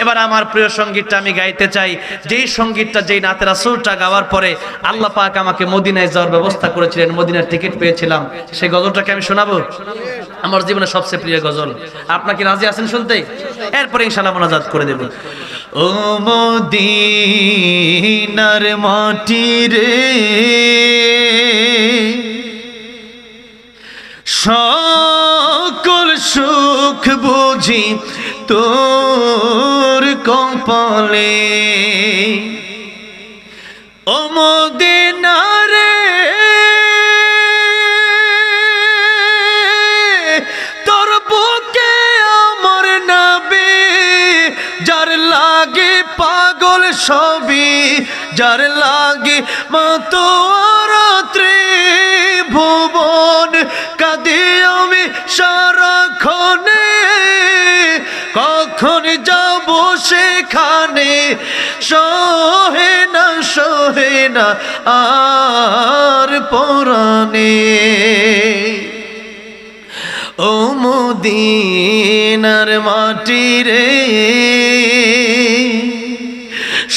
এবার আমার প্রিয় সঙ্গীতটা আমি গাইতে চাই, যেই সঙ্গীতটা, যেই নাতে রাসূলটা গাওয়ার পরে আল্লাহ পাক আমাকে মদিনায় যাওয়ার ব্যবস্থা করেছিলেন, মদিনার টিকিট পেয়েছিলাম, সেই গজলটাকে আমি শোনাবো। আমার জীবনের সবচেয়ে প্রিয় গজল। আপনারা কি রাজি আছেন শুনতে? এরপরে ইনশাআল্লাহ মোনাজাত করে দেব। ও মদিনার মাটি রে, সকল সুখ বুঝি তোর কপালে। ও মদিনা রে, তোর বুকে আমার নবী, যার লাগে পাগল সবই, যার লাগে মাতোয়ার ত্রিভুবন, কাঁদি আমি সারাক্ষণে, কখন যাব সেখানে, সহে না আর পরাণে। ও মদিনার মাটি রে,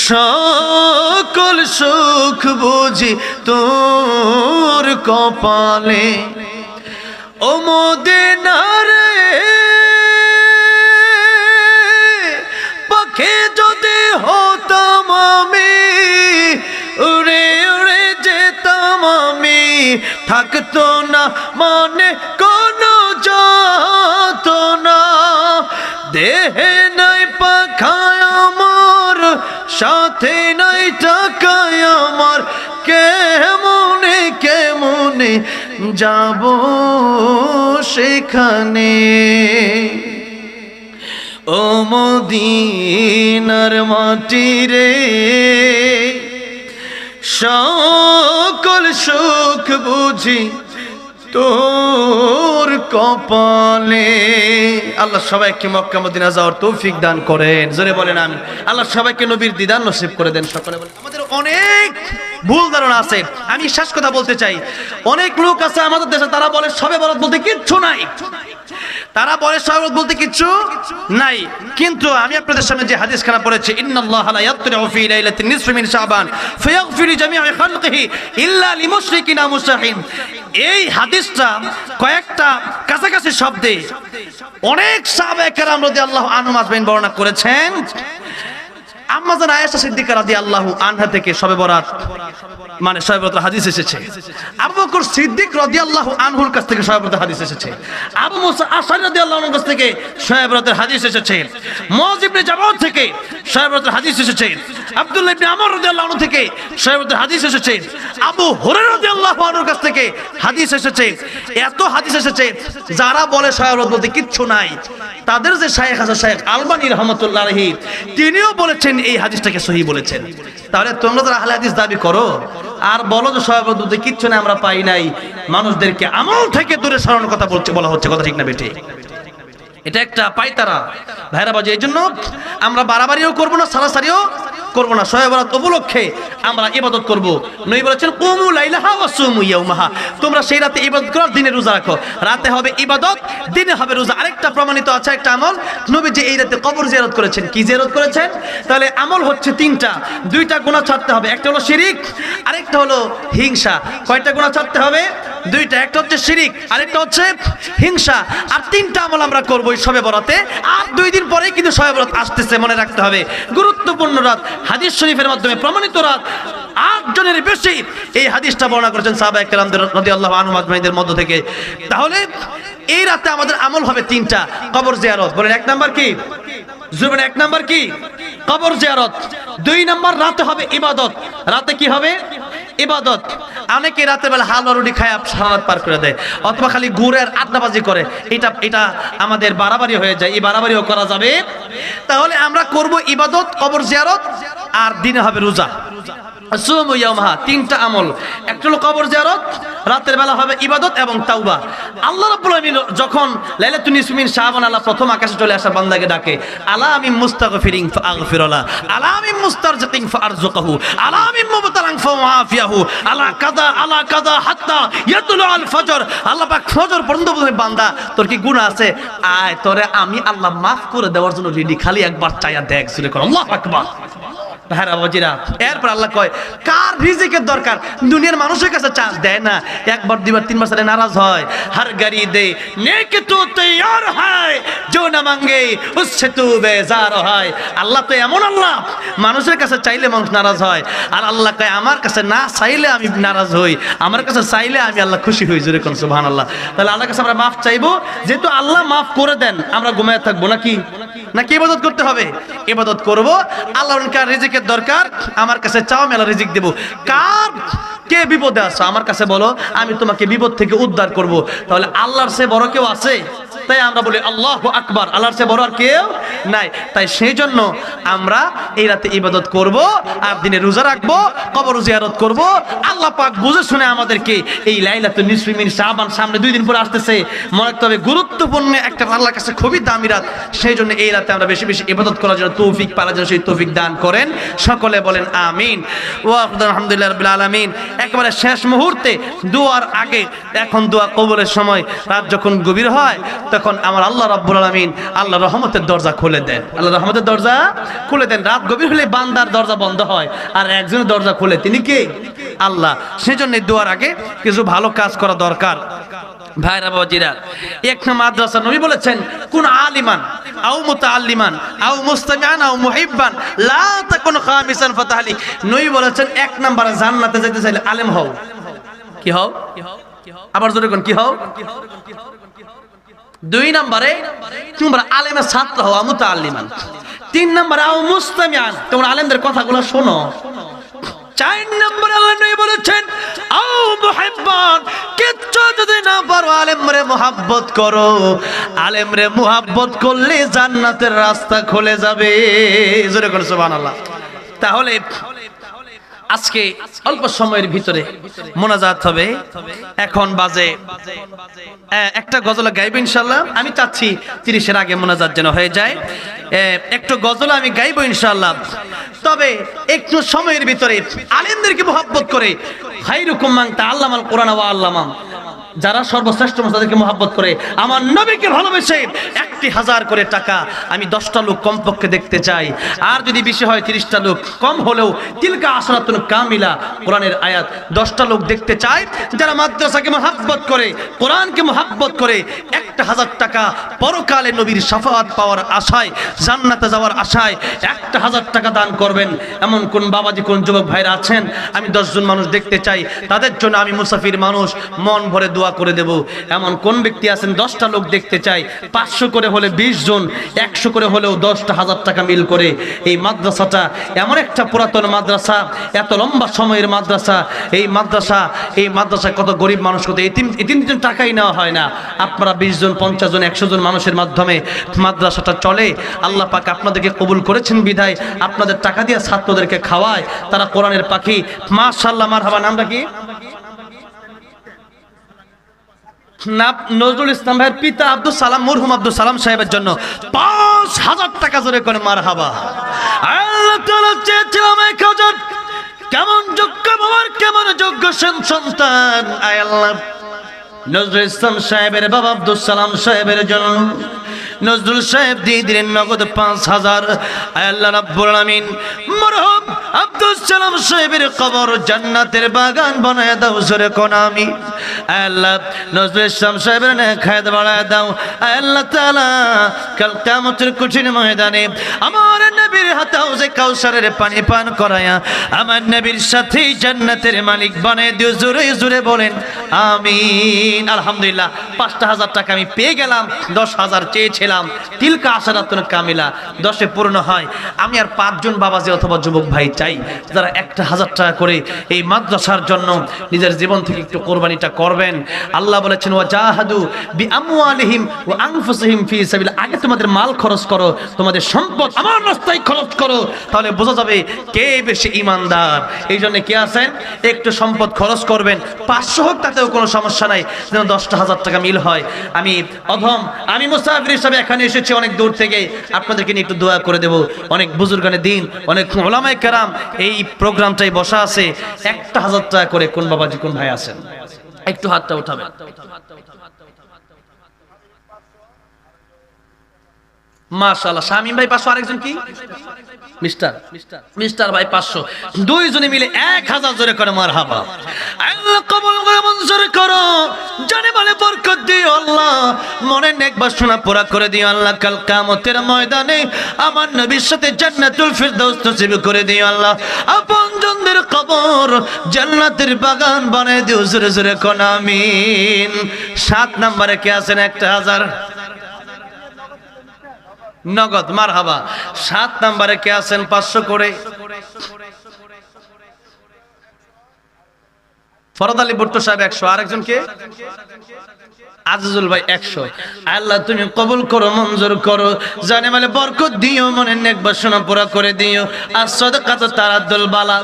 সকল সুখ বুঝি তোর কপালে। ও মদিনা রে, পাখি যদি হতাম আমি, উড়ে উড়ে যেতাম আমি, থাকতো না মানে কোনো যাতনা, দেহে নাই পাখায় আমার, সাথে নাই টাকায় আমার, কেমনে যাব সেখানে। ও মদিনার মাটি রে, সকল সুখ বুঝি তোর কপালে। আল্লাহ সবাইকে মক্কা মদিনা যাওয়ার তৌফিক দান করেন, জোরে বলেন আমিন। আল্লাহ সবাইকে নবীর দিদার নসিব করে দেন। সকলে বলেন। আমাদের অনেক ভুল ধারণা আছে, আমি শেষ কথা বলতে চাই। অনেক লোক আছে আমাদের দেশে, তারা বলে শবে বরাত বলতে কিচ্ছু নাই, তারা বলে শবে বরাত বলতে কিচ্ছু নাই। কিন্তু আমি আপনাদের সামনে যে হাদিস খানা পড়েছি, ইন্নাল্লাহা লা ইয়াতলিউ ফি লাইলাতিন নিসফি মিন শাবান ফায়াগফিরু জামিআ খালকিহি ইল্লা লিমুশরিকিন আও মুশরিকিন, এই হাদিসটা কয়েকটা কাছাকাছি শব্দে অনেক সাহাবায়ে কেরাম রাদিয়াল্লাহু আনহুম আজমাইন বর্ণনা করেছেন। আম্মা জান আয়েশা সিদ্দিকা রাদিয়াল্লাহু আনহা থেকে শবে বরাত মানে শবে বরাতের হাদিস এসেছে। আবু বকর সিদ্দিক রাদিয়াল্লাহু আনহুর কাছ থেকে শবে বরাতের হাদিস এসেছে। আবু মুসা আশআরী রাদিয়াল্লাহু আনহুর কাছ থেকে শবে বরাতের হাদিস এসেছে। মুআয ইবনে জাবাল থেকে শবে বরাতের হাদিস এসেছে। আব্দুল্লাহ ইবনে আমর রাদিয়াল্লাহু আনহু থেকে শবে বরাতের হাদিস এসেছে। আবু হুরায়রা রাদিয়াল্লাহু আনহুর কাছ থেকে হাদিস এসেছে। এত হাদিস এসেছে, যারা বলে শবে বরাত বলতে কিচ্ছু নাই, তাদের যে শায়েখ আছে শায়েখ আলবানী রাহমাতুল্লাহ আলাইহি, তিনিও বলেছেন এই হাদিসটাকে সহিহ বলেছেন। তাহলে তোমরা যারা আহলে হাদিস দাবি করো আর বলো যে শবে বরাত বলতে কিচ্ছু নাই, আমরা পাই নাই, মানুষদেরকে আমল থেকে দূরে সরানোর কথা বলা হচ্ছে, কথা ঠিক না বেঠি? এটা একটা পায়তারা ভাইরা বাজে। এই জন্য আমরা বাড়াবাড়িও করবো না, সারাসারিও করবো না। শবে বরাত উপলক্ষে আমরা ইবাদত করব। নবী বলেছেন কুমু লাইলাহা ওয়া সুমু ইয়াউমাহা, তোমরা সেই রাতে ইবাদত করো, দিনে রোজা রাখো। রাতে হবে ইবাদত, দিনে হবে রোজা। আরেকটা প্রমাণিত আছে, একটা আমল, নবী যে এই রাতে কবর জিয়ারত করেছেন। কি জিয়ারত করেছেন? তাহলে আমল হচ্ছে তিনটা। দুইটা গুনাহ ছাড়তে হবে, একটা হলো শিরিক, আরেকটা হলো হিংসা। কয়টা গুনাহ ছাড়তে হবে? দুইটা, একটা হচ্ছে শিরিক, আরেকটা হচ্ছে হিংসা। আর তিনটা আমল আমরা করব এই শবে বরাতে। আর 2 দিন পরেই কিন্তু শবে বরাত আসতেছে, মনে রাখতে হবে। গুরুত্বপূর্ণ রাত, হাদিস শরীফের মাধ্যমে প্রমাণিত রাত। 8 জনের বেশি এই হাদিসটা বর্ণনা করেছেন সাহাবায়ে কেরাম রাদিয়াল্লাহু আনহুম আজমাইনদের মধ্য থেকে। তাহলে এই রাতে আমাদের আমল হবে তিনটা। কবর জিয়ারত, বলেন 1 নাম্বার কি? জুবেন 1 নাম্বার কি? কবর জিয়ারত। 2 নাম্বার রাতে হবে ইবাদত। রাতে কি হবে? ইবাদত। অনেকে রাতে বেলা হালুয়া রুটি খায় সারাত পার করে দেয়, অথবা খালি গুড়ের আড্ডাবাজি করে। এটা আমাদের বাড়াবাড়ি হয়ে যায়, এই বাড়াবাড়িও করা যাবে। তাহলে আমরা করব ইবাদত, কবর জিয়ারত, আর দিনে হবে রোজা। সুমু ইয়াউমাহা, 3টা আমল। একটা হলো কবর জিয়ারত, রাতের বেলা হবে ইবাদত এবং তাওবা। আল্লাহ রাব্বুল আলামিন যখন লাইলাতুন নিসফি মিন শাবান আল্লাহ প্রথম আকাশে চলে আসা বান্দাকে ডাকে, আলা মিন মুস্তাগফিরিন ফাগফিরলা, আলা মিন মুস্তারজিকিন ফারজুকহু, আলা মিন মুবতালান ফাআফিয়াহু, আলা কাযা হাত্তা ইয়াতুলু আল ফজর। আল্লাহ পাক ফজর পর্যন্ত বলে, বান্দা তোর কি গুনাহ আছে, আয় তোরে আমি আল্লাহ মাফ করে দেওয়ার জন্য রেডি, খালি একবার চাইয়া দেখ। সুরে কর আল্লাহু আকবার। এরপর আল্লাহ কয়, কার রিজিকের দরকার? দুনিয়ার মানুষের কাছে চান্স দেয় না, একবার দুইবার তিনবার সাথে নারাজ হয়। হর গাড়ি দে নেক তো তৈয়ার হয়, जो না মাঙ্গে উসসে তু বেজার হয়। আল্লাহ তো এমন আল্লাহ, মানুষের কাছে চাইলে মানুষ নারাজ হয়, আর আল্লাহ কয় আমার কাছে না চাইলে আমি নারাজ হই, আমার কাছে চাইলে আমি আল্লাহ খুশি হই। জোরে কোন সুবহানাল্লাহ। তাহলে আল্লাহর কাছে আমরা মাফ চাইবো, যেহেতু আল্লাহ মাফ করে দেন, আমরা ঘুমায় থাকবো নাকি? নাকি ইবাদত করতে হবে? ইবাদত করব। আল্লাহর কার রিজিকের দরকার, আমার কাছে চাও, আমি আল্লাহ রিজিক দেব। কার কে বিপদে আছো আমার কাছে বলো, আমি তোমাকে বিপদ থেকে উদ্ধার করব। তাহলে আল্লাহর চেয়ে বড় কেউ আছে? তাই আমরা বলি আল্লাহু আকবার, আল্লাহর চেয়ে বড় আর কেউ নাই। তাই সেই জন্য আমরা এই রাতে ইবাদত করব, আর দিনে রোজা রাখবো, কবর জিয়ারত করব। আল্লাহ পাক বুঝে শুনে আমাদেরকে এই লাইলাতুন নিসফি মিন শাবান সামনে 2 দিন পরে আসতেছে, মনে রাখতে হবে গুরুত্বপূর্ণ একটা, আল্লাহর কাছে খুবই দামি রাত। সেই জন্য এই রাতে আমরা বেশি বেশি ইবাদত করার জন্য তৌফিক পাওয়ার জন্য সেই তৌফিক দান করেন। সকলে বলেন আমিন। ওয়া আলহামদুলিল্লাহ রাব্বিল আলামিন। একেবারে শেষ মুহূর্তে দুয়ার আগে, এখন দোয়া কবুলের সময়, রাত যখন গভীর হয় তখন আমার আল্লাহ রাব্বুল আলামিন আল্লাহ রহমতের দরজা খুলে দেন। আল্লাহ রহমতের দরজা খুলে দেন। রাত গভীর হলে বান্দার দরজা বন্ধ হয়, আর একজনের দরজা খুলে, তিনি কে? আল্লাহ। সেজন্য দোয়ার আগে কিছু ভালো কাজ করা দরকার। ভাইরা বাবাজিরা, একটা মাদ্রাসা নবী বলেছেন, কোন আলিমান আও মুতাআল্লিমান আও মুস্তামিআন আও মুহিব্বান লা তাকুন খামিসান ফাতাহলি। নবী বলেছেন, এক নম্বরে জান্নাতে যেতে চাইলে আলেম হও। কি হও? আবার জোরে কোন, কি হও? 2 নম্বরে তোমরা আলেমের ছাত্র হও, মুতাআল্লিমান। 3 নম্বরে আও মুস্তামিআন, তোমরা আলেমদের কথাগুলো শোনো। 4 নম্বরে আল্লাহ নবী বলেছেন, আও মুহিব্বান, কিচ্ছু যদি না পারো আলেমরে মুহাব্বত করো। আলেমরে মুহাব্বত করলে জান্নাতের রাস্তা খুলে যাবে। জোরে করে সুবহানাল্লাহ। তাহলে আজকে অল্প সময়ের ভিতরে মোনাজাত হবে। এখন বাজে একটা গজল গাইব ইনশাআল্লাহ। আমি চাচ্ছি 30-এর আগে মোনাজাত যেন হয়ে যায়। একটু গজল আমি গাইব ইনশাআল্লাহ। তবে একটু সময়ের ভিতরে আলেমদেরকে মুহাব্বত করে, খায়রুকুম মান তাআল্লামাল কুরআন ওয়া আল্লামা, যারা সর্বশ্রেষ্ঠ তাদেরকে মুহাব্বত করে, আমার নবীকে ভালোবেসে 1000 করে টাকা আমি 10টা লোক কমপক্ষে দেখতে চাই। আর যদি বেশি হয় 30টা লোক, কম হলেও তিলকা আসরাতুন কামিলা, কোরআনের আয়াত 10টা লোক দেখতে চাই, যারা মাদ্রাসাকে মুহাব্বত করে, কোরআনকে মুহাব্বত করে। 1000 টাকা পরকালে নবীর শাফাআত পাওয়ার আশায়, জান্নাতে যাওয়ার আশায় 1000 টাকা দান করবেন। এমন কোন বাবাজি, কোন যুবক ভাইরা আছেন, আমি 10 জন মানুষ দেখতে চাই, তাদের জন্য আমি মুসাফির মানুষ মন ভরে দোয়া করে দেব। এমন কোন ব্যক্তি আছেন 10টা লোক দেখতে চাই, 500 করে হলে 20 জন, 100 করে হলেও 10,000 টাকা মিল করে। এই মাদ্রাসাটা এমন একটা পুরাতন মাদ্রাসা, এত লম্বা সময়ের মাদ্রাসা। এই মাদ্রাসায় কত গরিব মানুষ, কত এতিম টাকাই নেওয়া হয় না। আপনারা 20 জন, 50 জন, 100 জন মানুষের মাধ্যমে মাদ্রাসাটা চলে। আল্লাহ পাক আপনাদেরকে কবুল করেছেন বিধায় আপনাদের টাকা দিয়ে ছাত্রদেরকে খাওয়ায়, তারা কোরআনের পাখি। মাশাআল্লাহ, মারহাবা। নামটা কি? নজরুল ইসলাম ভাইয়ের পিতা আব্দুল সালাম, মরহুম আব্দুল সালাম সাহেবের জন্য 5000 টাকা জোরে করে মারহাবা। আল্লাহ তাআলা চেয়েছিলাম 1000, কেমন যোগ্য বাবার, কেমন যোগ্য সন্তান। আয় আল্লাহ, নজরুল ইসলাম সাহেবের বাবা আব্দুল সালাম সাহেবের জন্য নজরুল সাহেব দিয়ে দিলেন নগদ 5000। আয় আল্লাহ রাব্বুল আলামিন, মরহুম আব্দুল সালাম সাহেবের কবর জান্নাতের বাগান বানায় দাও। জোরে কোন আমিন। আয় আল্লাহ, নজরুল ইসলাম সাহেবের নেখায়েত বাড়ায় দাও। আয় আল্লাহ তাআলা, কাল কিয়ামতের কঠিন ময়দানে আমার নবীর হাতে হাউজে কাউসারের পানি পান করায়া আমার নবীর সাথে জান্নাতের মালিক বানায় দিও। জোরে জোরে বলেন আমিন। আলহামদুলিল্লাহ, 5000 টাকা আমি পেয়ে গেলাম। 10,000 চেয়েছিলাম, তিলকা আসরাতুন কামিলা, 10-এ পূর্ণ হয়। আমি আর 5 জন বাবাজি অথবা যুবক ভাই ভাই চাই যারা 1000 টাকা করে এই মাদ্রাসার জন্য নিজের জীবন থেকে একটু কোরবানিটা করবেন। আল্লাহ বলেছেন ওয়াজাহাদু বিআমওয়ালিহিম ওয়া আনফুসিহিম ফি সাবিল। আগে তোমাদের মাল খরচ করো, তোমাদের সম্পদ আমার রাস্তায় খরচ করো, তাহলে বোঝা যাবে কে বেশি ঈমানদার। এই জন্য কে আছেন একটু সম্পদ খরচ করবেন, 500 হোক তাতেও কোনো সমস্যা নাই, যেন 10,000 টাকা মিল হয়। আমি মুসাফির হিসাবে এখানে এসেছি অনেক দূর থেকে, আপনাদেরকে নিয়ে একটু দোয়া করে দেব। অনেক বুজুর্গানে দিন, অনেক উলামায়ে কেরাম এই প্রোগ্রামটাই বসা আছে। 1,000 টাকা করে কোন বাবাজি কোন ভাই আছেন একটু হাতটা উঠাবেন। মাশাআল্লাহ। শামীম ভাই 500, আরেকজন কি মিস্টার ভাই 500, দুইজনে মিলে 1000 জোরে করে মারহাবা। আল্লাহ কবুল করে মঞ্জুর করো, জানে বলে বরকত দিও আল্লাহ, মনের নেক বাসনা পুরা করে দিও আল্লাহ। কাল কিয়ামতের ময়দানে আমার নবীর সাথে জান্নাতুল ফিরদাউস নসিব করে দিও আল্লাহ। আপনজনদের কবর জান্নাতের বাগান বানায় দিও, জোরে জোরে কোন আমিন। 7 নম্বরে কে আছেন 1000 নগদ মারহাবা। 7 নম্বরে কে আছেন 500 করে? ফরদ আলী ভুট্টো সাহেব 100, আরেকজন কে? আজিজুল ভাই 100। আল্লাহ তুমি কবুল করো, মঞ্জুর করো, জানে মালে বরকত দিও, মনের নেক বাসনা পুরা করে দিও। আর সাদাকাত তারাদ্দুল বালা,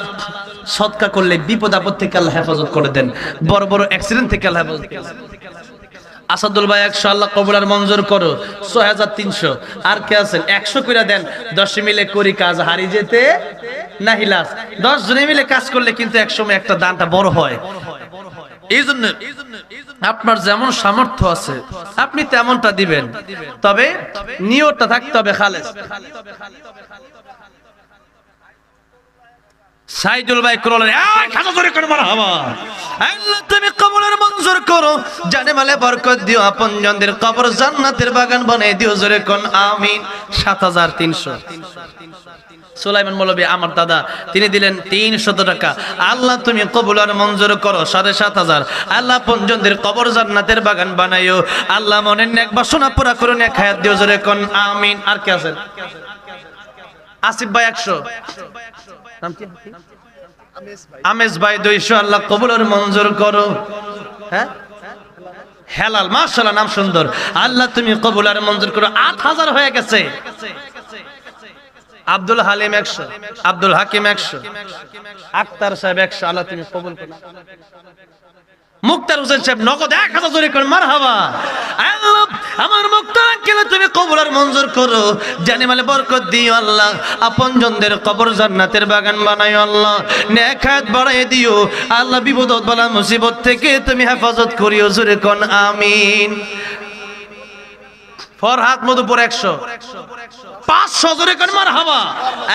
সদকা করলে বিপদ আপদ থেকে আল্লাহ হেফাজত করে দেন, বড় বড় অ্যাক্সিডেন্ট থেকে আল্লাহ হেফাজত করে দেন। আসাদুল ভাই 100, আল্লাহ কবুল আর মঞ্জুর করো। 6300। আর কে আছেন 100 কইরা দেন। 10 মিলে করি কাজ, হারি যেতে নাহিলাস। 10 জনে মিলে কাজ করলে কিন্তু একসময় একটা দানটা বড় হয়। এই জন্য আপনার যেমন সামর্থ্য আছে আপনি তেমনটা দিবেন, তবে নিয়তটা থাকতে হবে খালেস। সাইদুল ভাই করলেন 1000 জোরে করে মারহাবা। আল্লাহ তুমি কবুল আর মঞ্জুর করো, জানে মালে বরকত দিও, আপনজনদের কবর জান্নাতের বাগান বানাই দিও, জোরে কোন আমিন। 7300। সুলাইমান মৌলভী আমার দাদা, তিনি দিলেন 300 টাকা। আল্লাহ তুমি কবুল আর মঞ্জুর করো, 7500। আল্লাহ আপনজনদের কবর জান্নাতের বাগান বানাইও, আল্লাহ মনের নেক বাসনা পুরা করে নেক হায়াত দিও, জোরে কোন আমিন। আর কে আছেন? আসিফ ভাই 100। নাম কি? আমেজ ভাই 200। আল্লাহ কবুল আর মঞ্জুর করো। হ্যাঁ হেলাল, মাশাআল্লাহ, নাম সুন্দর। আল্লাহ তুমি কবুল আর মঞ্জুর করো। 8000 হয়ে গেছে। আব্দুল হালিম 100, আব্দুল হাকিম 100, আক্তার সাহেব 100। আল্লাহ তুমি কবুল করো। মুক্তার হোসেন সাহেব নগদ 1000 জোরে করে মারহাবা। আল্লাহ আমার মুক্তার আঙ্কেল তুমি কবুল আর মঞ্জুর করো, জানে মালে বরকত দিও আল্লাহ, আপনজনদের কবর জান্নাতের বাগান বানাইও আল্লাহ, নেক হায়াত বাড়াই দিও আল্লাহ, বিপদ বালা মুসিবত থেকে তুমি হেফাজত করিও, জোরে কোন আমিন। ফরহাদ মধুপুর 100, 500 জোরে কোন মারহাবা।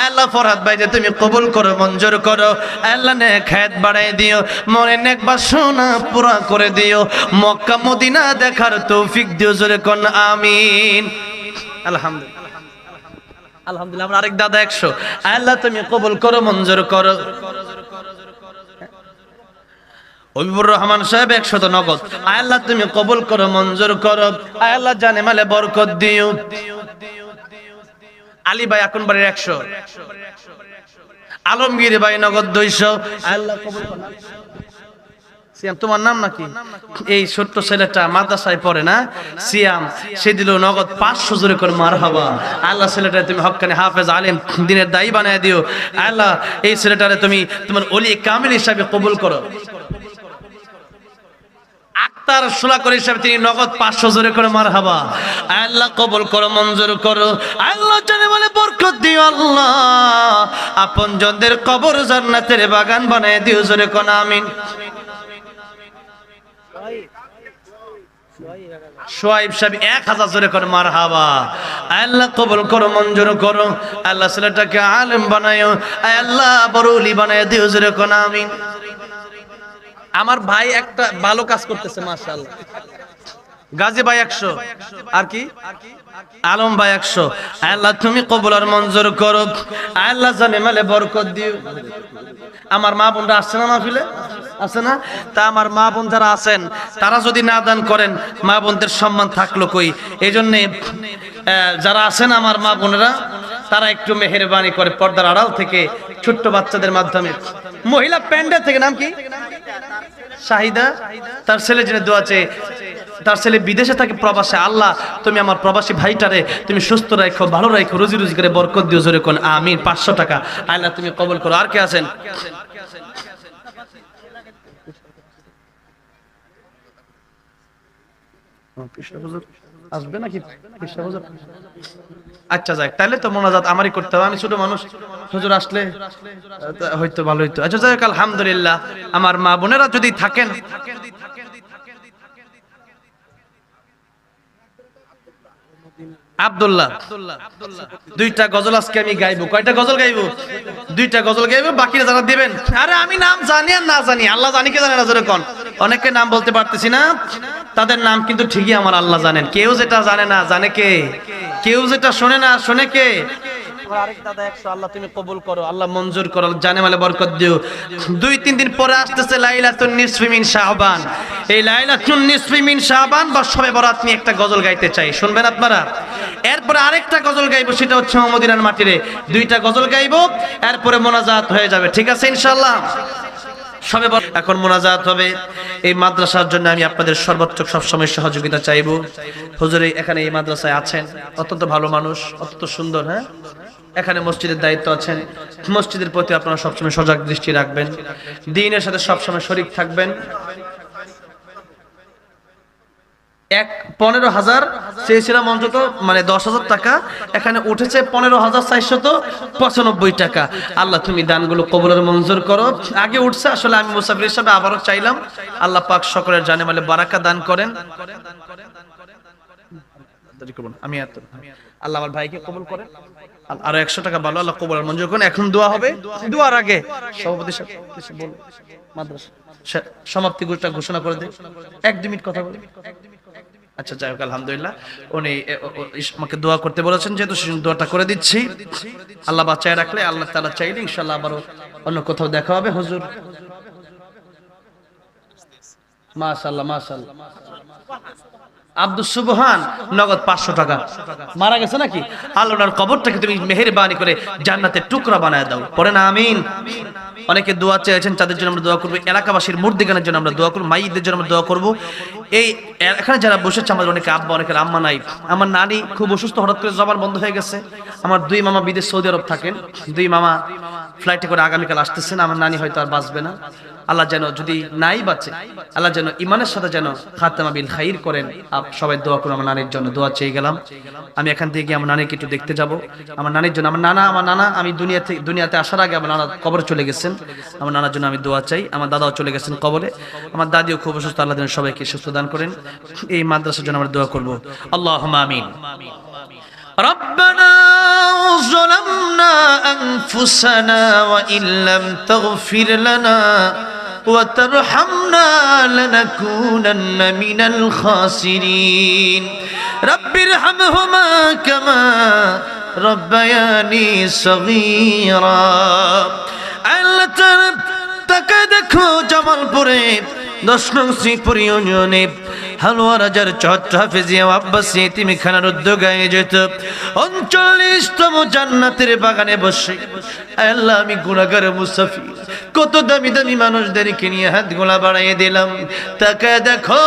আল্লাহ ফরহাদ ভাই যে তুমি কবুল করো, মঞ্জুর করো, আল্লাহ নেক হায়াত বাড়াই দিও, মনে নেক বাসনা পুরা করে দিও, মক্কা মদিনা দেখার তৌফিক দিও, জোরে কোন আমিন। আলহামদুলিল্লাহ, আলহামদুলিল্লাহ। আমার আরেক দাদা 100। আল্লাহ তুমি কবুল করো, মঞ্জুর করো। হবিবুর রহমান সাহেব 100 নগদ। আল্লাহ তুমি কবুল করো, মঞ্জুর করো, আল্লাহ জানে মালে বরকত দিও। আলী ভাই আকনবাড়ির 100। আলমগীর ভাই নগদ 200। আল্লাহ কবুল করো। সিয়াম তোমার নাম নাকি? এই ছোট্ট ছেলেটা মাদ্রাসায় পড়ে না, সিয়াম, সে দিল নগদ 500 জোরে করে মারহাবা। আল্লাহ ছেলেটা তুমি হক্কানি হাফেজ আলেম দিনের দায়ী বানায় দিও। আল্লাহ এই ছেলেটারে তুমি তোমার ওলি কামিল হিসাবে কবুল করো। আক্তার সুলাকর হিসাবে তিনি নগদ 500 জোরে করে মারহাবা। আল্লাহ কবুল করো, মঞ্জুর করো, আল্লাহ জানে বলে বরকত দিও আল্লাহ, আপনজনদের কবর জান্নাতের বাগান বানায় দিও, জোরে কোন আমিন। সোয়াইব সাহেব 1000 জোরে করে মারহাবা। আল্লাহ কবুল করো, মঞ্জুর করো, আল্লাহ ছেলেটাকে আলেম বানায়ো, আল্লাহ বড় ওলি বানায় দিও, জোরে কোন আমিন। আমার ভাই একটা ভালো কাজ করতেছে মাশাআল্লাহ। গাজী ভাই 100। আর কি? আলম ভাই 100। আল্লাহ তুমি কবুল আর মঞ্জুর করো, আল্লাহ জানে মালে বরকত দিও। আমার মা বোনরা আসছে না মাহফিলে? আছে না? তা আমার মা বোন যারা আছেন তারা যদি না দান করেন মা বোনদের সম্মান থাকলো কই? এই জন্য যারা আছেন আমার মা বোনেরা তারা একটু মেহেরবানি করে পর্দার আড়াল থেকে ছোট্ট বাচ্চাদের মাধ্যমে মহিলা প্যান্ডেল থেকে, নাম কি শাহিদা, তার ছেলে জন্য দোয়া চেয়ে, তার ছেলে বিদেশে থাকে প্রবাসে, আল্লাহ তুমি আমার প্রবাসী ভাইটারে তুমি সুস্থ রাখো, ভালো রাখো, রুজি রুজি করে বরকত দিও, জোরে কোন আমিন। 500 টাকা আল্লাহ তুমি কবুল করো। আর কে আছেন? আসবে নাকি? আচ্ছা যাক, তাহলে তো মোনাজাত আমারই করতে হবে, আমি ছোট মানুষ, হুজুর আসলে হয়তো ভালো হইতো। আচ্ছা যাক, আলহামদুলিল্লাহ। আমার মা বোনেরা যদি থাকেন, আব্দুল্লাহ, 2টা গজল আজকে আমি গাইবো। কয়টা গজল গাইবো? 2টা গজল গাইবো, বাকিরা যারা দিবেন। আরে আমি নাম জানি আর না জানি, আল্লাহ জানি কে জানে না, জোরে কোন। অনেকে নাম বলতে পারতেছি না, তাদের নাম কিন্তু ঠিকই আমার আল্লাহ জানেন। কেউ যেটা জানে না জানে কে, কেউ যেটা শোনে না শোনে কে। আরেক দাদা 100, আল্লাহ তুমি কবুল করো, আল্লাহ মঞ্জুর করো, জানে মালে বরকত দিও। 2-3 দিন পরে আসতেছে লাইলাতুন নিসফি মিন শাবান। এই লাইলাতুন নিসফি মিন শাবান বা শবে বরাত নিয়ে একটা গজল গাইতে চাই, শুনবেন আপনারা? এরপরে আরেকটা গজল গাইবো, সেটা হচ্ছে মদিনার মাটিরে। 2টা গজল গাইবো, এরপরে মোনাজাত হয়ে যাবে, ঠিক আছে ইনশাআল্লাহ। সবে এখন মোনাজাত হবে। এই মাদ্রাসার জন্য আমি আপনাদের সর্বোচ্চ সবসময় সহযোগিতা চাইবো। হুজুর এখানে এই মাদ্রাসায় আছেন, অত্যন্ত ভালো মানুষ, অত্যন্ত সুন্দর। হ্যাঁ, এখানে মসজিদের দায়িত্ব আছেন, মসজিদের প্রতি আপনারা সবসময় সজাগ দৃষ্টি রাখবেন, দ্বীনের সাথে সবসময় শরীক থাকবেন। 15,000 চেয়েছিলাম অন্তত, মানে 10,000 টাকা, এখানে উঠেছে 15,495 টাকা। আল্লাহ তুমি দানগুলো কবুলের মঞ্জুর করো। আগে উঠছে, আসলে আমি মুসাফির হিসাবে আবারও চাইলাম, আল্লাহ পাক সকলের জানে মালে বারাকা দান করেন। আমি আল্লাহ আমার ভাইকে কবুল করেন, আরো 100 টাকা ভালো, আল্লাহ কবুলের মঞ্জুর করেন। এখন দোয়া হবে, দোয়ার আগে সভাপতি সাহেব মাদ্রাসা সমাপ্তি ঘোষণা করে দেন। 1-2 মিনিট কথা বলি। আচ্ছা যাই হোক, আলহামদুলিল্লাহ, উনি আমাকে দোয়া করতে বলেছেন, যেহেতু দোয়াটা করে দিচ্ছি। আল্লাহ বাঁচায় রাখলে, আল্লাহ তাআলা চাইলে ইনশাআল্লাহ আবারও অন্য কোথাও দেখা হবে। হুজুর মাশাআল্লাহ মাশাআল্লাহ, আব্দুল সুবহান নগদ 500 টাকা। মারা গেছে নাকি? আল্লাহর কবরটাকে তুমি মেহেরবানি করে জান্নাতের টুকরা বানায় দাও, পড়েন আমিন। অনেকে দোয়া চেয়েছেন, তাদের জন্য আমরা দোয়া করব। এলাকাবাসীর মুর্দিগানের জন্য আমরা দোয়া করব, মাইদের জন্য আমরা দোয়া করব। এই এখানে যারা বসেছে, আমাদের অনেকে আব্বা, অনেকের আম্মা নাই। আমার নানি খুব অসুস্থ, হঠাৎ করে জবান বন্ধ হয়ে গেছে। আমার 2 মামা বিদেশ সৌদি আরব থাকেন, 2 মামা ফ্লাইটে করে আগামীকাল আসতেছেন। আমার নানি হয়তো আর বাঁচবে না, আল্লাহ যেন যদি নাই বাঁচে, আল্লাহ যেন ইমানের সাথে যেন খাতেমা বিল খাইর করেন। সবাই দোয়া করুন, আমার নানির জন্য দোয়া চেয়ে গেলাম। আমি এখান থেকে গিয়ে আমার নানিকে একটু দেখতে যাব, আমার নানির জন্য। আমার নানা আমি দুনিয়াতে আসার আগে আমার নানা কবরে চলে গেছেন, আমার নানার জন্য আমি দোয়া চাই। আমার দাদাও চলে গেছেন কবরে, আমার দাদিও খুব অসুস্থ, আল্লাহ যেন সবাইকে সুস্থ দান করেন। এই মাদ্রাসার জন্য আমরা দোয়া করব, আল্লাহুম্মা আমিন। ربنا ظلمنا أنفسنا وإن لم تغفر لنا وترحمنا لنكونن من الخاسرين رب ارحمهما كما ربياني صغيرا আল্লাহ তাকে দেখো জামালপুরে 10 নং শ্রীপুর ইউনিয়নে হালুয়া রাজার চট্ট হাফেজিয়া আব্বাসী এতিমখানার উদ্যোগে আয়োজিত 39তম জান্নাতের বাগানে বসে আল্লাহ আমি গুনাহগার মুসাফির কত দামি দামি মানুষদেরকে নিয়ে হাতগুলা বাড়াইয়ে দিলাম। তাকে দেখো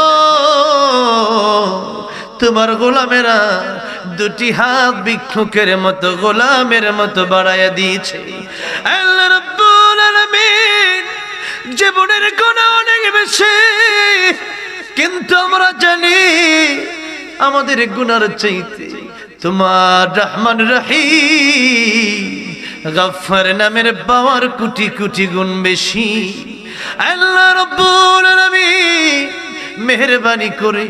তোমার গোলামেরা 2টি হাত ভিক্ষুকের মতো গোলামের মতো বাড়াইয়া দিয়েছে। আল্লাহ রাব্বুল আলামিন জীবনের গুনাহ অনেক বেশি, কিন্তু আমরা জানি আমাদের গুনার চাইতে তোমার রহমান রহিম গফফার নামের পাওয়ার কোটি কোটি গুণ বেশি। আল্লাহ রাব্বুল আলামিন মেহেরবানি করে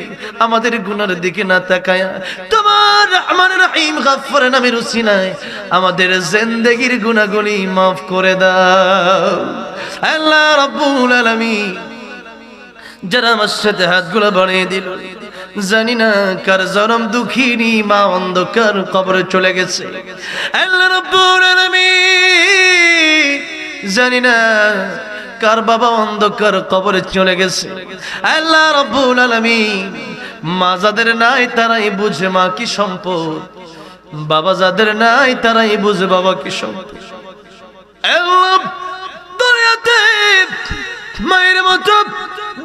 আমাদের গুনার দিকে না তাকায়া তোমার রহমান রহিম গফফার নামের উসিলায় আমাদের জিন্দেগীর গুনাহগুলি maaf করে দাও। আল্লাহ রাব্বুল আলামিন যারা আমার সাথে হাতগুলো বাড়িয়ে দিল, জানি না কার জনম দুঃখিনী মা অন্ধকার কবরে চলে গেছে। আল্লাহ রাব্বুল আলামিন জানি না কার বাবা অন্ধকার কবরে চলে গেছে। আল্লাহ রাব্বুল আলামিন মা যাদের নাই তারাই বুঝে মা কি সম্পদ। বাবা যাদের নাই তারাই বুঝে বাবা কি সম্পদ। আল্লাহ দুনিয়াতে মায়ের মতো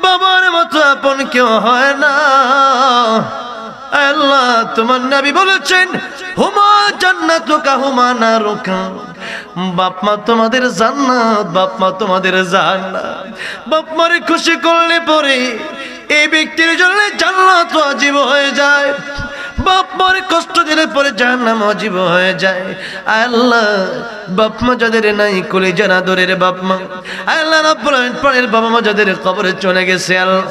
বাবার মতো আপন কেউ হয় না। আল্লাহ তোমার নবী বলেছেন হুমা জান্নাতুকা হুমা নারুকা, বাপ মা তোমাদের জান্নাত, বাপ মা তোমাদের জান্নাত। বাপ মারে খুশি করলে পরে এই ব্যক্তির জন্য জান্নাত ওয়াজিব হয়ে যায়, বাপ মারে কষ্ট দিলে পরে জাহান্নাম ওয়াজিব হয়ে যায়। আল্লাহ বাপ মা যাদের নাই কলিজার আদরের বাপ মা, আল্লাহ রাব্বুল আলামিন প্রাণের বাবা মা যাদের কবরে চলে গেছে, আল্লাহ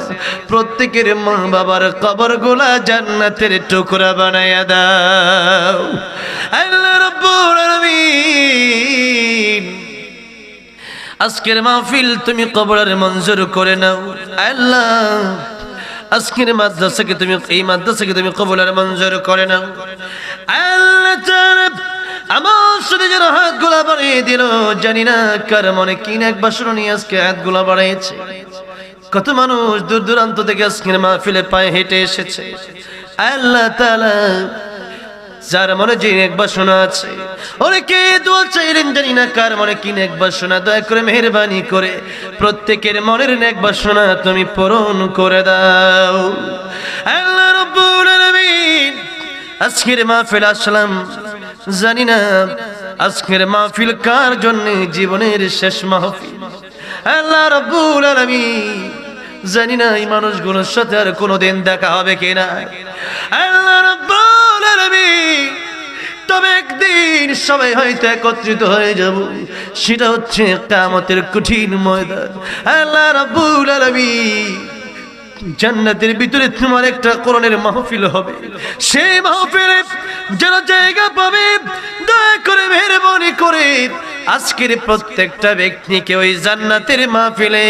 প্রত্যেকের মা বাবার কবরগুলা জান্নাতের টুকরা বানায়া দাও। আল্লাহ রাব্বুল আলামিন আজকের মাহফিল তুমি কবরের মঞ্জুর করে নাও। আল্লাহ আজকের মাদ্রাসাকে তুমি, এই মাদ্রাসাকে তুমি কবুলের মঞ্জুর করে নাও। আল্লাহ তাআলা আমার সাথে যারা হাতগুলা বাড়িয়ে দিল, জানি না কার মনে কি এক বাসনা নিয়ে আজকে হাতগুলা বাড়িয়েছে। কত মানুষ দূর দূরান্ত থেকে আজকের মাহফিলে পায়ে হেঁটে এসেছে। আল্লাহ তাআলা যার মনে যে এক বাসনা আছে, অনেকে দোয়া চাইলেন, জানি না কার মনে কি এক বাসনা, দয়া করে মেহেরবানি করে প্রত্যেকের মনের নেক বাসনা তুমি পূরণ করে দাও। আল্লাহ রাব্বুল আলামিন আজকের মাহফিল আসলাম, জানি না আজকের মাহফিল কার জন্য জীবনের শেষ মাহফিল। আল্লাহ রাব্বুল আলামিন জানি না এই মানুষগুলোর সাথে আর কোনোদিন দেখা হবে কিনা। আল্লাহ রাব্বুল আলামিন তবে একদিন সবাই হয়তো একত্রিত হয়ে যাব, সেটা হচ্ছে কিয়ামতের কঠিন ময়দান। আল্লাহ রাব্বুল আলামিন জান্নাতের ভিতরে তোমার একটা কোরআনের মাহফিল হবে, সেই মাহফিলে যারা জায়গা পাবে দয়া করে মেহেরবানি করে আজকের প্রত্যেকটা ব্যক্তিকে ওই জান্নাতের মাহফিলে,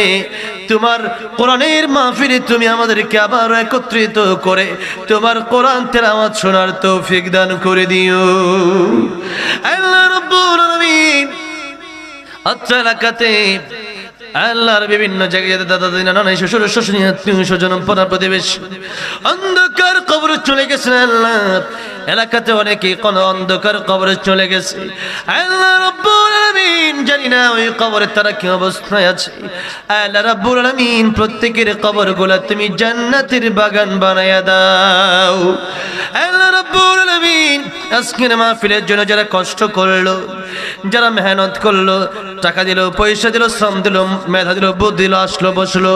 তোমার কোরআনের মাহফিলে তুমি আমাদেরকে আবার একত্রিত করে তোমার কোরআন তেলাওয়াত শোনার তৌফিক দান করে দিও। আল্লাহ রাব্বুল আলামিন আত্রা এলাকাতে আল্লাহর বিভিন্ন জায়গায় দাদা দিন নানা শ্বশুর শ্বশুরি আত্মীয় স্বজন পাড়া প্রতিবেশী অন্ধকার কবরে চলে গেছে। আল্লাহ এলাকাতে অনেকে কোন অন্ধকার কবরে চলে গেছে। আল্লাহ রাব্বুল আলামিন জানি না ওই কবরে তারা কি অবস্থায় আছে। আল্লাহ রাব্বুল আলামিন প্রত্যেকের কবরগুলো তুমি জান্নাতের বাগান বানায়া দাও। আল্লাহ রাব্বুল আলামিন আজকের মাহফিলের জন্য যারা কষ্ট করলো, যারা মেহনত করলো, টাকা দিল, পয়সা দিল, শ্রম দিল, মেধা দিল, বুদ্ধি দিল, আসলো বসলো,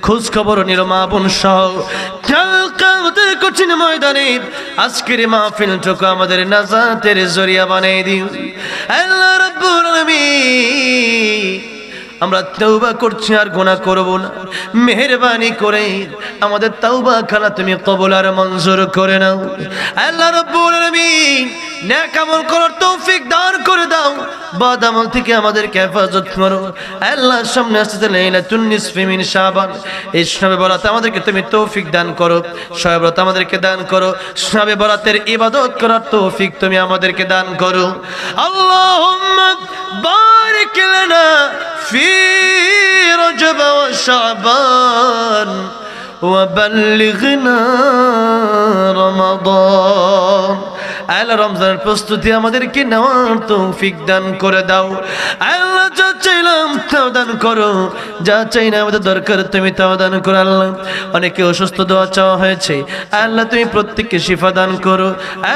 খোঁজ খবর নিল মা বোন সহ, কিয়ামতের কঠিন ময়দানে আজকের মাহফিলটুকু আমাদের নাজাতের জরিয়া বানিয়ে দিও। আল্লাহ রাব্বুল আলামিন আমরা তওবা করছি আর গুনাহ করব না, মেহেরবানি করে আমাদের তওবা খানা তুমি কবুল আর মঞ্জুর করে নাও। আল্লাহ রাব্বুল আলামিন নেক আমল করার তৌফিক দান করে দাও, বদ আমল থেকে আমাদেরকে হেফাজত করো। আল্লাহ সামনে আসছে লাইলাতুন নিসফি মিন শাবান, এই শবে বরাতে আমাদেরকে তুমি তৌফিক দান করো, শবে বরাত আমাদেরকে দান করো, শবে বরাতের ইবাদত করার তৌফিক তুমি আমাদেরকে দান করো। আল্লাহুম্মা বারিক লানা ফি রজব ওয়া শাবান ওয়া বাল্লিগনা রমাদান। আল্লাহ রমজানের প্রস্তুতি আমাদেরকে নেওয়ার তৌফিক দান করে দাও। আল্লাহ যা চাইলাম তাও দান করো, যা চাই না আমাদের দরকার তুমি তাও দান করো। আল্লাহ অনেকে অসুস্থ দোয়া চাওয়া হয়েছে, আল্লাহ তুমি প্রত্যেককে শিফা দান করো।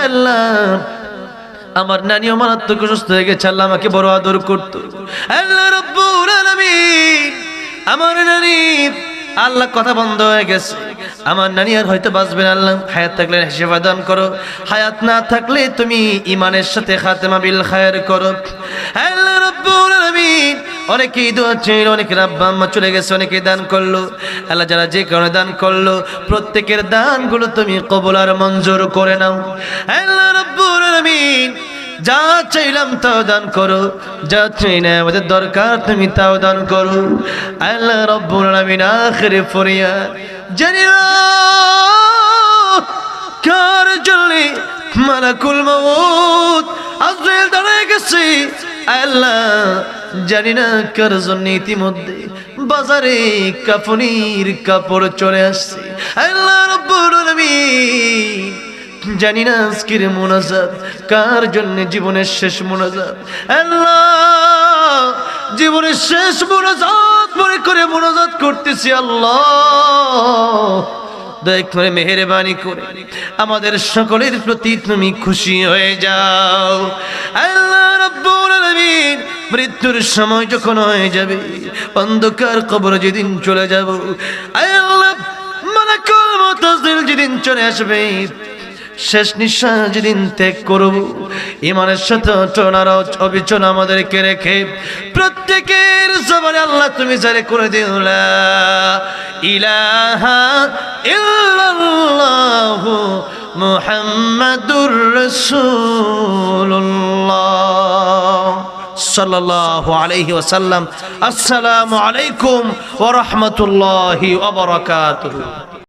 আল্লাহ আমার নানিও মারাত্মক অসুস্থ হয়ে গেছে, আল্লাহ আমাকে বড় আদর করতো। আল্লাহ রাব্বুল আলামিন আমার নানি আল্লাহ কথা বন্ধ হয়ে গেছে, আমার নানি আর হয়তো বাঁচবেন। আল্লাহ হায়াত থাকলে সেবা দান করো, হায়াত না থাকলে তুমি ইমানের সাথে খাতেমা বিল খায়ের করো। আল্লাহ রাব্বুল আলামিন অনেকেই দোয়া চাইল, অনেকের আব্বা আম্মা চলে গেছে, অনেকে দান করলো। আল্লাহ যারা যে কারণে দান করলো প্রত্যেকের দানগুলো তুমি কবুল আর মঞ্জুর করে নাও। আল্লাহ রাব্বুল আলামিন যা চাইলাম তাও দান করো, যা চাই না আমাদের দরকার তুমি তাও দান করো। আল্লাহ রাব্বুল আলামিন আখিরে ফরিয়াদ জানি না কার জন্য মালাকুল মউত আজরাইল দাঁড়িয়ে গেছে। আল্লাহ জানি না কার জন্য ইতিমধ্যে বাজারে কাফনির কাপড় চলে আসছে। আল্লাহ রাব্বুল আলামিন জানি না আজকের মোনাজাত কার জন্য জীবনের শেষ মোনাজাত। আল্লাহ, জীবনের শেষ মোনাজাত মনে করে মোনাজাত করতেছি। আল্লাহ, দয়া করে মেহেরবানি করে আমাদের সকলের প্রতি তুমি খুশি হয়ে যাও। আল্লাহ রাব্বুল আলামিন, মৃত্যুর সময় যখন হয়ে যাবে, অন্ধকার কবরে যেদিন চলে যাব, আল্লাহ মালাকুল মউত যেদিন চলে আসবে, শেষ নিঃশ্বাস যেদিন ত্যাগ করব, ইমানের সাথে অটল অবিচল আমাদেরকে রেখে প্রত্যেকের জবানে আল্লাহ তুমি জারি করে দিও লা ইলাহা ইল্লাল্লাহু মুহাম্মাদুর রাসূলুল্লাহ সাল্লাল্লাহু আলাইহি ওয়াসাল্লাম। আসসালামু আলাইকুম ওয়া রাহমাতুল্লাহি ওয়া বারাকাতুহু।